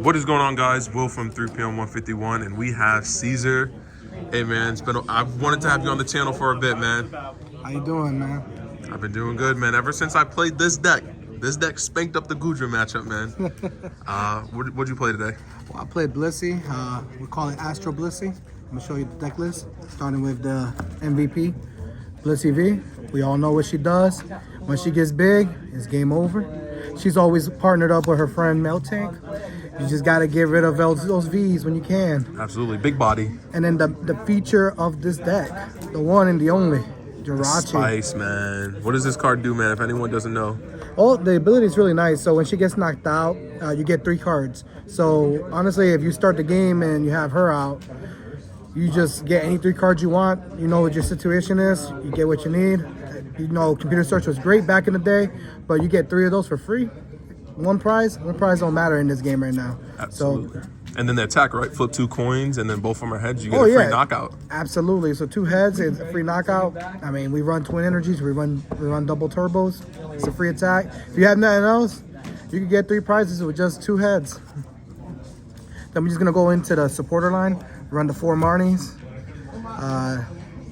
What is going on, guys? Will from 3PM 151, and we have Caesar. Hey man, I've wanted to have you on the channel for a bit, man. How you doing, man? I've been doing good, man. Ever since I played this deck. This deck spanked up the Gudra matchup, man. What'd you play today? Well, I played Blissey. We call it Astro Blissey. I'm gonna show you the deck list, starting with the MVP, Blissey V. We all know what she does. When she gets big, it's game over. She's always partnered up with her friend Miltank. You just gotta get rid of those V's when you can. Absolutely, big body. And then the feature of this deck, the one and the only, Jirachi. Spice, man. What does this card do, man, if anyone doesn't know? Oh, the ability is really nice. So when she gets knocked out, you get 3 cards. So honestly, if you start the game and you have her out, you just get any 3 cards you want. You know what your situation is. You get what you need. You know, computer search was great back in the day, but you get 3 of those for free. One prize don't matter in this game right now. Absolutely. So, and then the attack, right? Flip 2 coins, and then both from our heads, you get a free knockout. Absolutely. So 2 heads is a free knockout. I mean, we run twin energies, we run double turbos. It's a free attack. If you have nothing else, you can get 3 prizes with just 2 heads. Then we're just gonna go into the supporter line, run the 4 Marnies,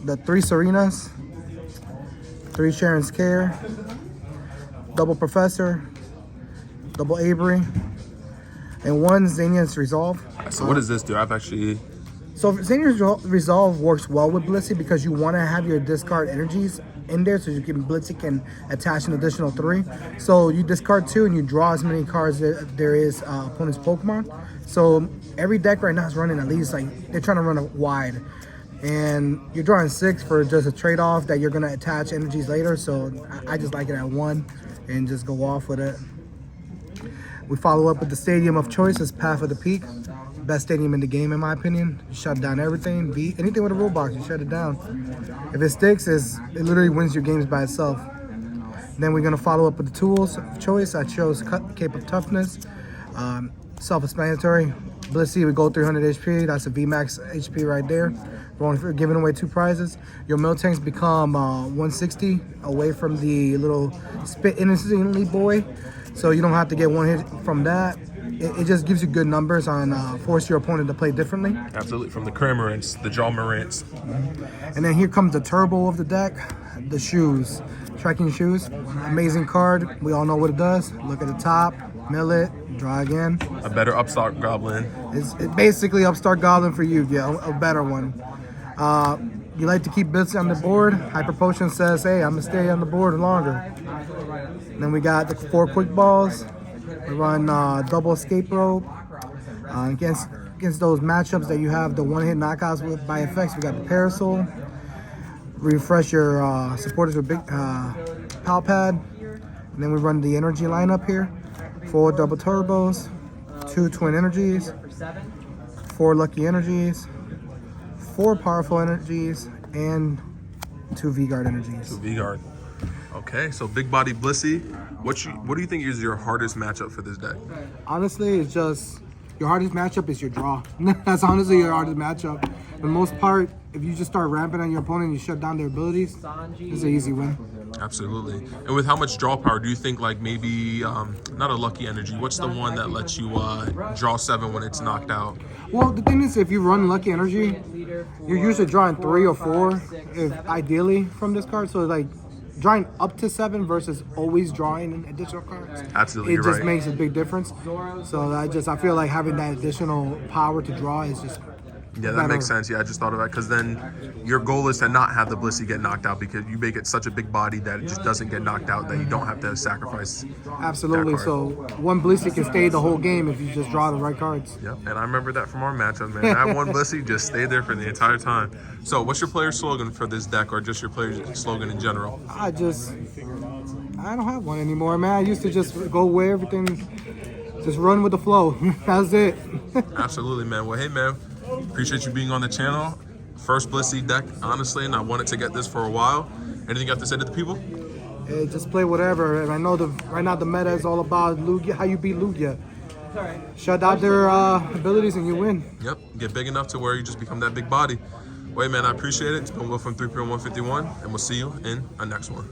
the 3 Serenas, 3 Sharon's Care, double Professor, double Avery, and 1 Xenia's Resolve. So what does this do? I've actually... So Xenia's Resolve works well with Blissey because you want to have your discard energies in there so Blissey can attach an additional 3. So you discard 2 and you draw as many cards as there is opponent's Pokemon. So every deck right now is running at least, like, they're trying to run it wide. And you're drawing 6 for just a trade-off that you're going to attach energies later. So I just like it at 1 and just go off with it. We follow up with the stadium of choice as Path of the Peak. Best stadium in the game, in my opinion. You shut down everything. Anything with a rule box, you shut it down. If it sticks, it literally wins your games by itself. Then we're going to follow up with the tools of choice. I chose Cape of Toughness. Self-explanatory. Blissey would go 300 HP. That's a VMAX HP right there. We're giving away 2 prizes. Your Miltanks become 160 away from the little spit innocently boy. So you don't have to get 1 hit from that. It just gives you good numbers on force your opponent to play differently. Absolutely, from the Cramorants, the Jawmarants. And then here comes the turbo of the deck, the shoes. Trekking shoes, amazing card. We all know what it does. Look at the top, mill it, draw again. A better Upstart Goblin. It's basically Upstart Goblin for you, yeah, a better one. You like to keep Blissey on the board. Hyper Potion says, hey, I'm gonna stay on the board longer. Then we got the 4 quick balls. We run double escape rope. Against those matchups that you have the 1-hit knockouts with by effects, we got the Parasol. Refresh your supporters with big Pal Pad. And then we run the energy lineup here. 4 double turbos, 2 twin energies, 4 lucky energies, 4 powerful energies, and 2 V-Guard energies. 2 V-Guard. Okay, so big body Blissey. What do you think is your hardest matchup for this deck? Honestly, it's just your hardest matchup is your draw. That's honestly your hardest matchup. For the most part, if you just start ramping on your opponent and you shut down their abilities, it's an easy win. Absolutely. And with how much draw power, do you think, like, maybe not a lucky energy? What's the one that lets you draw 7 when it's knocked out? Well, the thing is, if you run lucky energy, you're usually drawing 3 or 4, ideally, from this card. So like drawing up to 7 versus always drawing additional cards. Absolutely, it just makes a big difference. So I feel like having that additional power to draw is just yeah, that better. Makes sense. Yeah, I just thought of that because then your goal is to not have the Blissey get knocked out because you make it such a big body that it just doesn't get knocked out, that you don't have to sacrifice. Absolutely. So 1 Blissey can stay the whole game if you just draw the right cards. Yep, and I remember that from our matchup, man. That 1 Blissey just stayed there for the entire time. So what's your player slogan for this deck, or just your player slogan in general? I don't have one anymore, man. I used to just go where everything, just run with the flow. That's it. Absolutely, man. Well, hey, man. Appreciate you being on the channel. First Blissey deck, honestly, and I wanted to get this for a while. Anything you have to say to the people? Hey, just play whatever. And I know right now the meta is all about Lugia, how you beat Lugia. Shut out their abilities and you win. Yep, get big enough to where you just become that big body. Wait, man, I appreciate it. It's been Will from 3PM 151, and we'll see you in our next one.